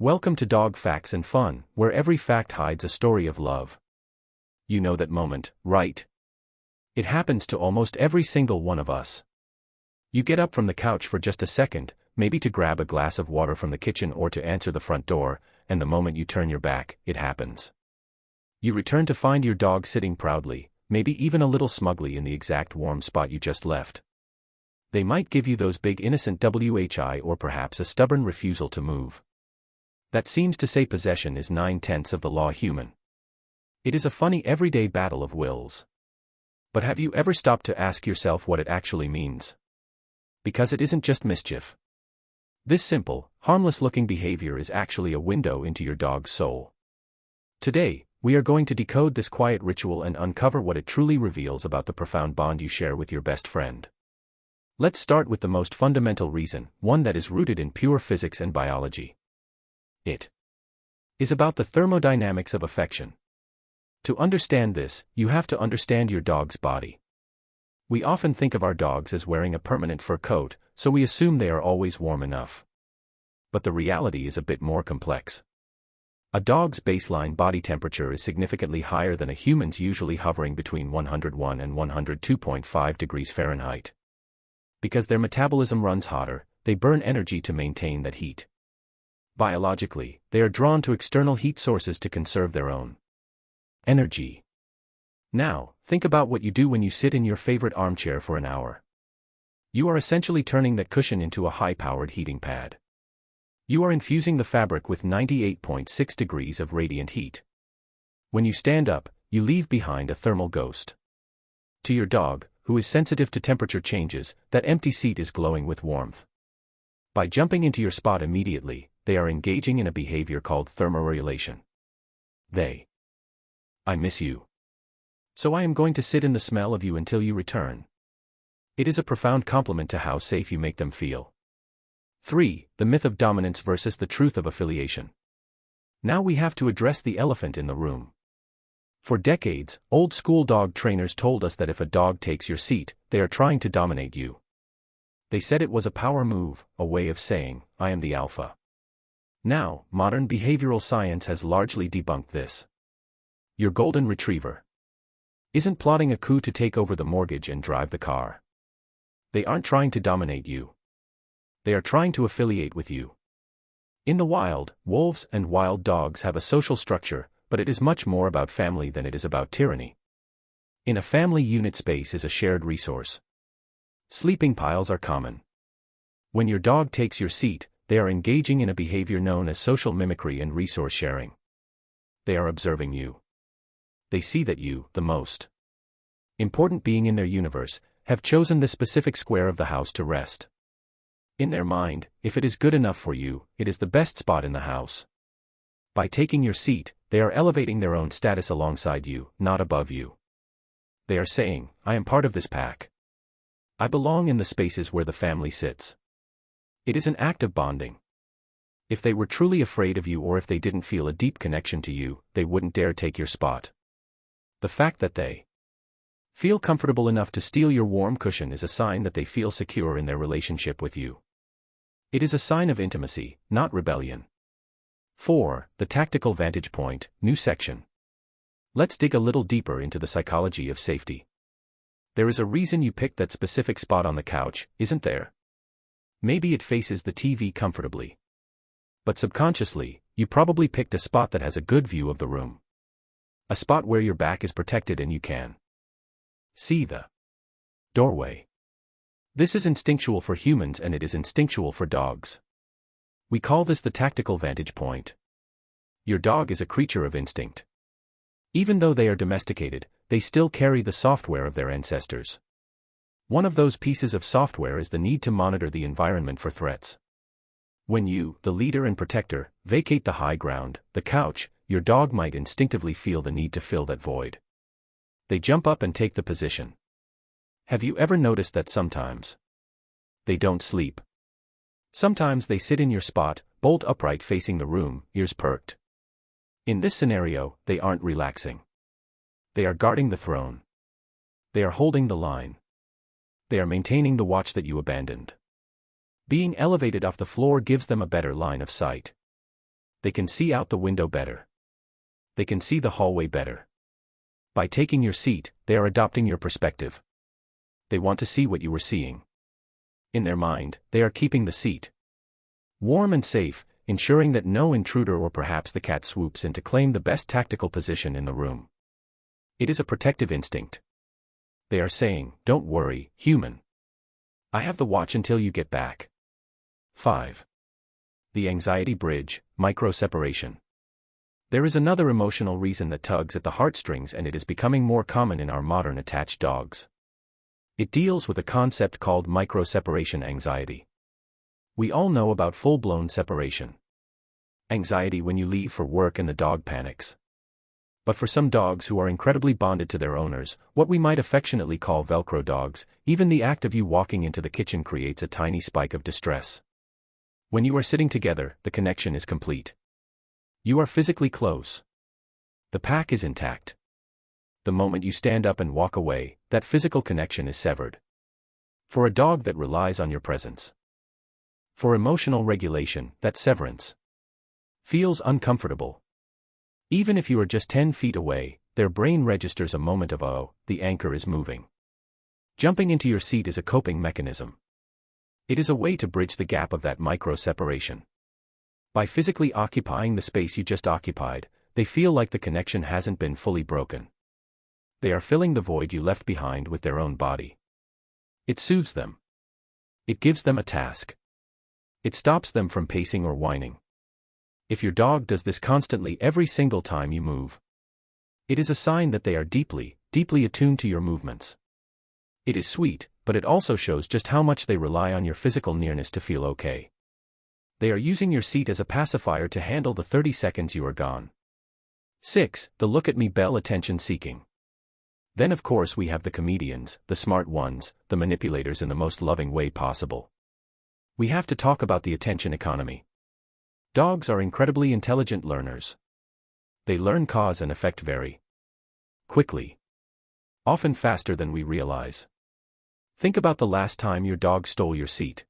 Welcome to Dog Facts and Fun, where every fact hides a story of love. You know that moment, right? It happens to almost every single one of us. You get up from the couch for just a second, maybe to grab a glass of water from the kitchen or to answer the front door, and the moment you turn your back, it happens. You return to find your dog sitting proudly, maybe even a little smugly in the exact warm spot you just left. They might give you those big innocent WHI or perhaps a stubborn refusal to move. That seems to say possession is 9/10 of the law human. It is a funny everyday battle of wills. But have you ever stopped to ask yourself what it actually means? Because it isn't just mischief. This simple, harmless-looking behavior is actually a window into your dog's soul. Today, we are going to decode this quiet ritual and uncover what it truly reveals about the profound bond you share with your best friend. Let's start with the most fundamental reason, one that is rooted in pure physics and biology. It is about the thermodynamics of affection. To understand this, you have to understand your dog's body. We often think of our dogs as wearing a permanent fur coat, so we assume they are always warm enough. But the reality is a bit more complex. A dog's baseline body temperature is significantly higher than a human's, usually hovering between 101 and 102.5 degrees Fahrenheit. Because their metabolism runs hotter, they burn energy to maintain that heat. Biologically, they are drawn to external heat sources to conserve their own energy. Now, think about what you do when you sit in your favorite armchair for an hour. You are essentially turning that cushion into a high-powered heating pad. You are infusing the fabric with 98.6 degrees of radiant heat. When you stand up, you leave behind a thermal ghost. To your dog, who is sensitive to temperature changes, that empty seat is glowing with warmth. By jumping into your spot immediately, they are engaging in a behavior called thermoregulation. I miss you. So I am going to sit in the smell of you until you return. It is a profound compliment to how safe you make them feel. 3. The myth of dominance versus the truth of affiliation. Now we have to address the elephant in the room. For decades, old-school dog trainers told us that if a dog takes your seat, they are trying to dominate you. They said it was a power move, a way of saying, I am the alpha. Now, modern behavioral science has largely debunked this. Your golden retriever isn't plotting a coup to take over the mortgage and drive the car. They aren't trying to dominate you. They are trying to affiliate with you. In the wild, wolves and wild dogs have a social structure, but it is much more about family than it is about tyranny. In a family unit, space is a shared resource. Sleeping piles are common. When your dog takes your seat, they are engaging in a behavior known as social mimicry and resource sharing. They are observing you. They see that you, the most important being in their universe, have chosen the specific square of the house to rest. In their mind, if it is good enough for you, it is the best spot in the house. By taking your seat, they are elevating their own status alongside you, not above you. They are saying, I am part of this pack. I belong in the spaces where the family sits. It is an act of bonding. If they were truly afraid of you, or if they didn't feel a deep connection to you, they wouldn't dare take your spot. The fact that they feel comfortable enough to steal your warm cushion is a sign that they feel secure in their relationship with you. It is a sign of intimacy, not rebellion. 4. The tactical vantage point, new section. Let's dig a little deeper into the psychology of safety. There is a reason you picked that specific spot on the couch, isn't there? Maybe it faces the TV comfortably. But subconsciously, you probably picked a spot that has a good view of the room. A spot where your back is protected and you can see the doorway. This is instinctual for humans and it is instinctual for dogs. We call this the tactical vantage point. Your dog is a creature of instinct. Even though they are domesticated, they still carry the software of their ancestors. One of those pieces of software is the need to monitor the environment for threats. When you, the leader and protector, vacate the high ground, the couch, your dog might instinctively feel the need to fill that void. They jump up and take the position. Have you ever noticed that sometimes they don't sleep? Sometimes they sit in your spot, bolt upright facing the room, ears perked. In this scenario, they aren't relaxing. They are guarding the throne. They are holding the line. They are maintaining the watch that you abandoned. Being elevated off the floor gives them a better line of sight. They can see out the window better. They can see the hallway better. By taking your seat, they are adopting your perspective. They want to see what you were seeing. In their mind, they are keeping the seat warm and safe, ensuring that no intruder or perhaps the cat swoops in to claim the best tactical position in the room. It is a protective instinct. They are saying, "Don't worry, human. I have the watch until you get back." 5. The anxiety bridge, micro-separation. There is another emotional reason that tugs at the heartstrings, and it is becoming more common in our modern attached dogs. It deals with a concept called micro-separation anxiety. We all know about full-blown separation. Anxiety when you leave for work and the dog panics. But for some dogs who are incredibly bonded to their owners, what we might affectionately call Velcro dogs, even the act of you walking into the kitchen creates a tiny spike of distress. When you are sitting together, the connection is complete. You are physically close. The pack is intact. The moment you stand up and walk away, that physical connection is severed. For a dog that relies on your presence. For emotional regulation, that severance feels uncomfortable. Even if you are just 10 feet away, their brain registers a moment of, "Oh, the anchor is moving." Jumping into your seat is a coping mechanism. It is a way to bridge the gap of that micro-separation. By physically occupying the space you just occupied, they feel like the connection hasn't been fully broken. They are filling the void you left behind with their own body. It soothes them. It gives them a task. It stops them from pacing or whining. If your dog does this constantly every single time you move, it is a sign that they are deeply, deeply attuned to your movements. It is sweet, but it also shows just how much they rely on your physical nearness to feel okay. They are using your seat as a pacifier to handle the 30 seconds you are gone. 6. The look at me bell, attention seeking. Then of course we have the comedians, the smart ones, the manipulators in the most loving way possible. We have to talk about the attention economy. Dogs are incredibly intelligent learners. They learn cause and effect very quickly. Often faster than we realize. Think about the last time your dog stole your seat.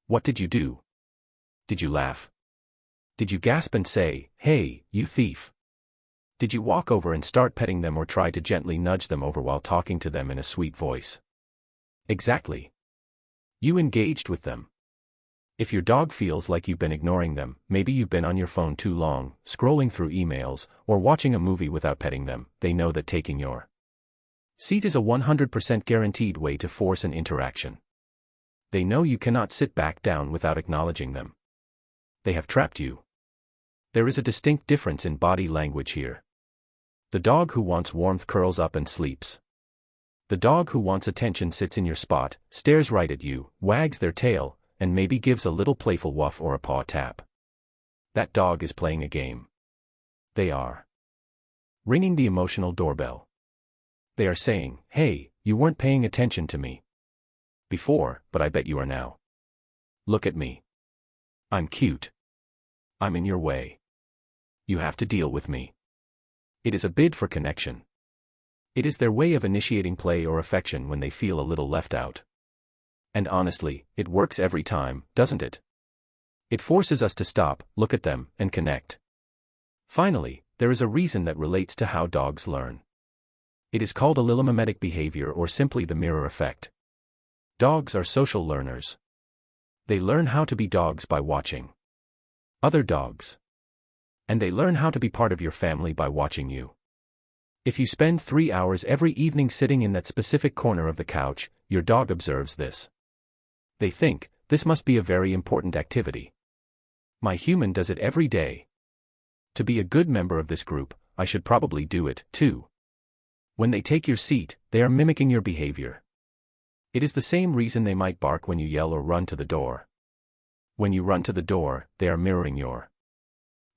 What did you do? Did you laugh? Did you gasp and say, "Hey, you thief"? Did you walk over and start petting them or try to gently nudge them over while talking to them in a sweet voice? Exactly. You engaged with them. If your dog feels like you've been ignoring them, maybe you've been on your phone too long, scrolling through emails, or watching a movie without petting them, they know that taking your seat is a 100% guaranteed way to force an interaction. They know you cannot sit back down without acknowledging them. They have trapped you. There is a distinct difference in body language here. The dog who wants warmth curls up and sleeps. The dog who wants attention sits in your spot, stares right at you, wags their tail, and maybe gives a little playful woof or a paw tap. That dog is playing a game. They are ringing the emotional doorbell. They are saying, "Hey, you weren't paying attention to me before, but I bet you are now. Look at me. I'm cute. I'm in your way. You have to deal with me." It is a bid for connection. It is their way of initiating play or affection when they feel a little left out. And honestly, it works every time, doesn't it? It forces us to stop, look at them, and connect. Finally, there is a reason that relates to how dogs learn. It is called allomimetic behavior or simply the mirror effect. Dogs are social learners. They learn how to be dogs by watching other dogs. And they learn how to be part of your family by watching you. If you spend 3 hours every evening sitting in that specific corner of the couch, your dog observes this. They think, "This must be a very important activity. My human does it every day. To be a good member of this group, I should probably do it, too." When they take your seat, they are mimicking your behavior. It is the same reason they might bark when you yell or run to the door. When you run to the door, they are mirroring your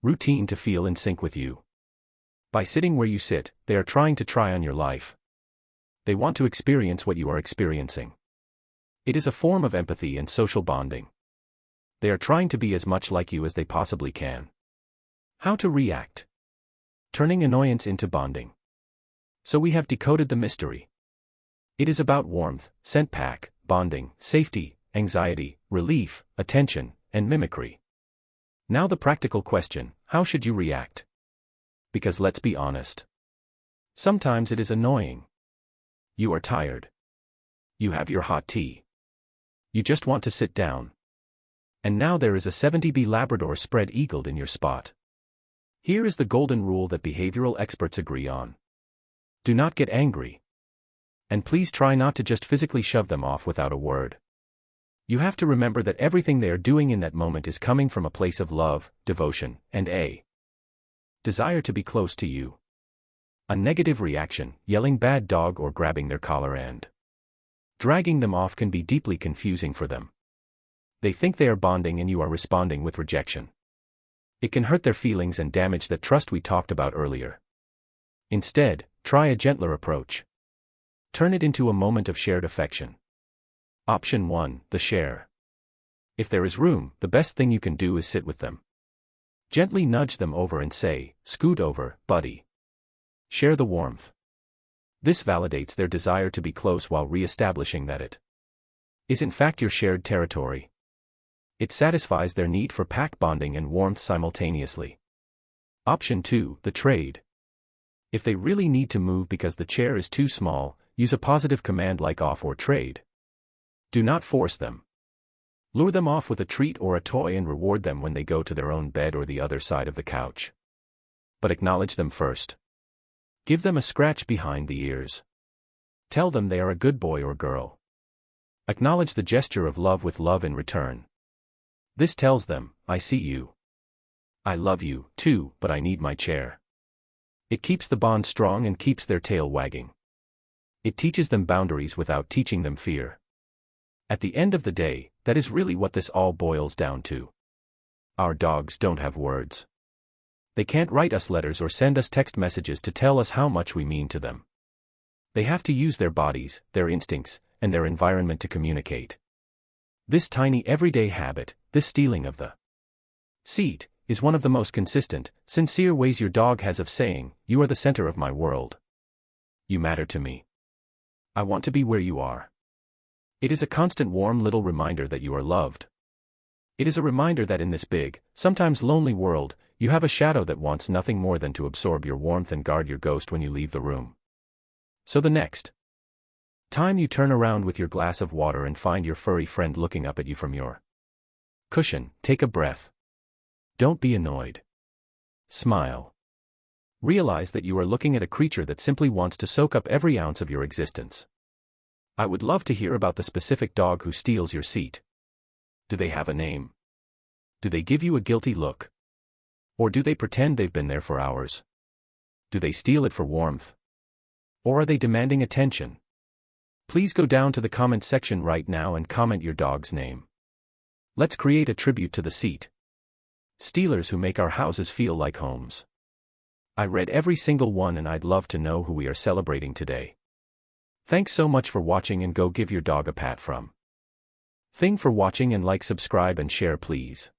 routine to feel in sync with you. By sitting where you sit, they are trying to try on your life. They want to experience what you are experiencing. It is a form of empathy and social bonding. They are trying to be as much like you as they possibly can. How to react? Turning annoyance into bonding. So we have decoded the mystery. It is about warmth, scent pack, bonding, safety, anxiety, relief, attention, and mimicry. Now the practical question, how should you react? Because let's be honest. Sometimes it is annoying. You are tired. You have your hot tea. You just want to sit down. And now there is a 70B Labrador spread eagled in your spot. Here is the golden rule that behavioral experts agree on. Do not get angry. And please try not to just physically shove them off without a word. You have to remember that everything they are doing in that moment is coming from a place of love, devotion, and a desire to be close to you. A negative reaction, yelling bad dog or grabbing their collar and dragging them off can be deeply confusing for them. They think they are bonding and you are responding with rejection. It can hurt their feelings and damage that trust we talked about earlier. Instead, try a gentler approach. Turn it into a moment of shared affection. Option 1, the share. If there is room, the best thing you can do is sit with them. Gently nudge them over and say, "Scoot over, buddy." Share the warmth. This validates their desire to be close while re-establishing that it is in fact your shared territory. It satisfies their need for pack bonding and warmth simultaneously. Option 2, the trade. If they really need to move because the chair is too small, use a positive command like off or trade. Do not force them. Lure them off with a treat or a toy and reward them when they go to their own bed or the other side of the couch. But acknowledge them first. Give them a scratch behind the ears. Tell them they are a good boy or girl. Acknowledge the gesture of love with love in return. This tells them, "I see you. I love you, too, but I need my chair." It keeps the bond strong and keeps their tail wagging. It teaches them boundaries without teaching them fear. At the end of the day, that is really what this all boils down to. Our dogs don't have words. They can't write us letters or send us text messages to tell us how much we mean to them. They have to use their bodies, their instincts, and their environment to communicate. This tiny everyday habit, this stealing of the seat, is one of the most consistent, sincere ways your dog has of saying, "You are the center of my world. You matter to me. I want to be where you are." It is a constant warm little reminder that you are loved. It is a reminder that in this big, sometimes lonely world, you have a shadow that wants nothing more than to absorb your warmth and guard your ghost when you leave the room. So the next time you turn around with your glass of water and find your furry friend looking up at you from your cushion, take a breath. Don't be annoyed. Smile. Realize that you are looking at a creature that simply wants to soak up every ounce of your existence. I would love to hear about the specific dog who steals your seat. Do they have a name? Do they give you a guilty look? Or do they pretend they've been there for hours? Do they steal it for warmth? Or are they demanding attention? Please go down to the comment section right now and comment your dog's name. Let's create a tribute to the seat stealers who make our houses feel like homes. I read every single one and I'd love to know who we are celebrating today. Thanks so much for watching and go give your dog a pat from. Thing for watching and like, subscribe and share please.